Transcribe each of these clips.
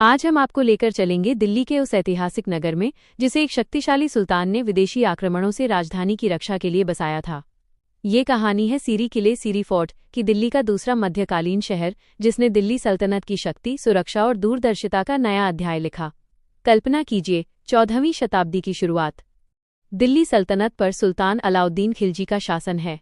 आज हम आपको लेकर चलेंगे दिल्ली के उस ऐतिहासिक नगर में जिसे एक शक्तिशाली सुल्तान ने विदेशी आक्रमणों से राजधानी की रक्षा के लिए बसाया था। ये कहानी है सीरी किले सीरी फोर्ट की, दिल्ली का दूसरा मध्यकालीन शहर जिसने दिल्ली सल्तनत की शक्ति, सुरक्षा और दूरदर्शिता का नया अध्याय लिखा। कल्पना कीजिए, 14वीं शताब्दी की शुरुआत। दिल्ली सल्तनत पर सुल्तान अलाउद्दीन खिलजी का शासन है।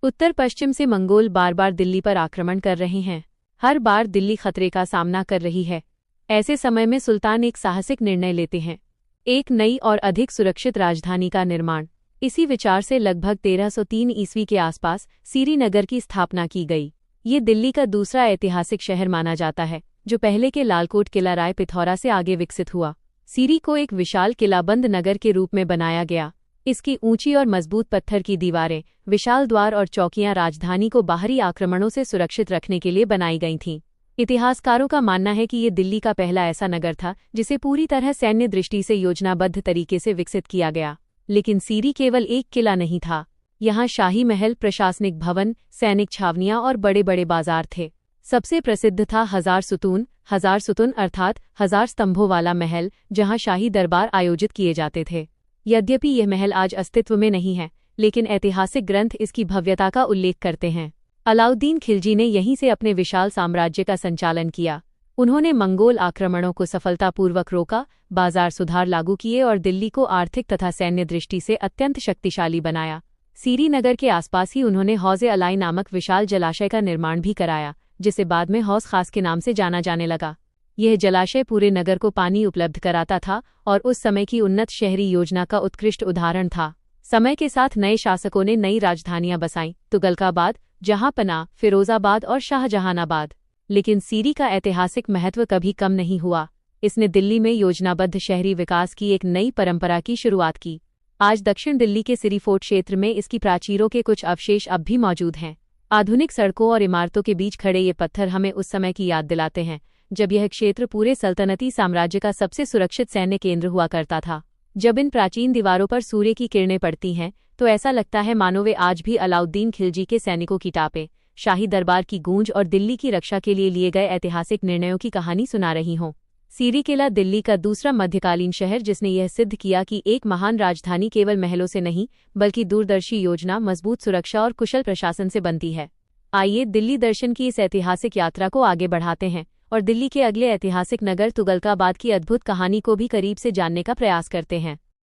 उत्तर पश्चिम से मंगोल बार बार दिल्ली पर आक्रमण कर रहे हैं। हर बार दिल्ली खतरे का सामना कर रही है। ऐसे समय में सुल्तान एक साहसिक निर्णय लेते हैं, एक नई और अधिक सुरक्षित राजधानी का निर्माण। इसी विचार से लगभग 1303 ईस्वी के आसपास सीरी नगर की स्थापना की गई। ये दिल्ली का दूसरा ऐतिहासिक शहर माना जाता है, जो पहले के लालकोट किला राय पिथौरा से आगे विकसित हुआ। सीरी को एक विशाल किलाबंद नगर के रूप में बनाया गया। इसकी ऊंची और मजबूत पत्थर की दीवारें, विशाल द्वार और चौकियां राजधानी को बाहरी आक्रमणों से सुरक्षित रखने के लिए बनाई गई थीं। इतिहासकारों का मानना है कि ये दिल्ली का पहला ऐसा नगर था जिसे पूरी तरह सैन्य दृष्टि से योजनाबद्ध तरीके से विकसित किया गया। लेकिन सीरी केवल एक किला नहीं था। यहाँ शाही महल, प्रशासनिक भवन, सैनिक छावनियां और बड़े बड़े बाजार थे। सबसे प्रसिद्ध था हजार सुतून अर्थात 1000 स्तंभों वाला महल, जहाँ शाही दरबार आयोजित किए जाते थे। यद्यपि यह महल आज अस्तित्व में नहीं है, लेकिन ऐतिहासिक ग्रंथ इसकी भव्यता का उल्लेख करते हैं। अलाउद्दीन खिलजी ने यहीं से अपने विशाल साम्राज्य का संचालन किया। उन्होंने मंगोल आक्रमणों को सफलतापूर्वक रोका, बाजार सुधार लागू किए और दिल्ली को आर्थिक तथा सैन्य दृष्टि से अत्यंत शक्तिशाली बनाया। सीरी नगर के आसपास ही उन्होंने हौज़-ए-अलाई नामक विशाल जलाशय का निर्माण भी कराया, जिसे बाद में हौज़ खास के नाम से जाना जाने लगा। यह जलाशय पूरे नगर को पानी उपलब्ध कराता था और उस समय की उन्नत शहरी योजना का उत्कृष्ट उदाहरण था। समय के साथ नए शासकों ने नई राजधानियां बसाईं, तुगलकाबाद, जहांपनाह, फिरोजाबाद और शाहजहानाबाद। लेकिन सीरी का ऐतिहासिक महत्व कभी कम नहीं हुआ। इसने दिल्ली में योजनाबद्ध शहरी विकास की एक नई परंपरा की शुरुआत की। आज दक्षिण दिल्ली के सीरी फोर्ट क्षेत्र में इसकी प्राचीरों के कुछ अवशेष अब भी मौजूद हैं। आधुनिक सड़कों और इमारतों के बीच खड़े ये पत्थर हमें उस समय की याद दिलाते हैं जब यह क्षेत्र पूरे सल्तनती साम्राज्य का सबसे सुरक्षित सैन्य केंद्र हुआ करता था। जब इन प्राचीन दीवारों पर सूर्य की किरणें पड़ती हैं तो ऐसा लगता है मानो वे आज भी अलाउद्दीन खिलजी के सैनिकों की टापें, शाही दरबार की गूंज और दिल्ली की रक्षा के लिए गए ऐतिहासिक निर्णयों की कहानी सुना रही हों। सीरी किला दिल्ली का दूसरा मध्यकालीन शहर जिसने यह सिद्ध किया कि एक महान राजधानी केवल महलों से नहीं बल्कि दूरदर्शी योजना, मजबूत सुरक्षा और कुशल प्रशासन से बनती है। आइए दिल्ली दर्शन की इस ऐतिहासिक यात्रा को आगे बढ़ाते हैं और दिल्ली के अगले ऐतिहासिक नगर तुगलकाबाद की अद्भुत कहानी को भी करीब से जानने का प्रयास करते हैं।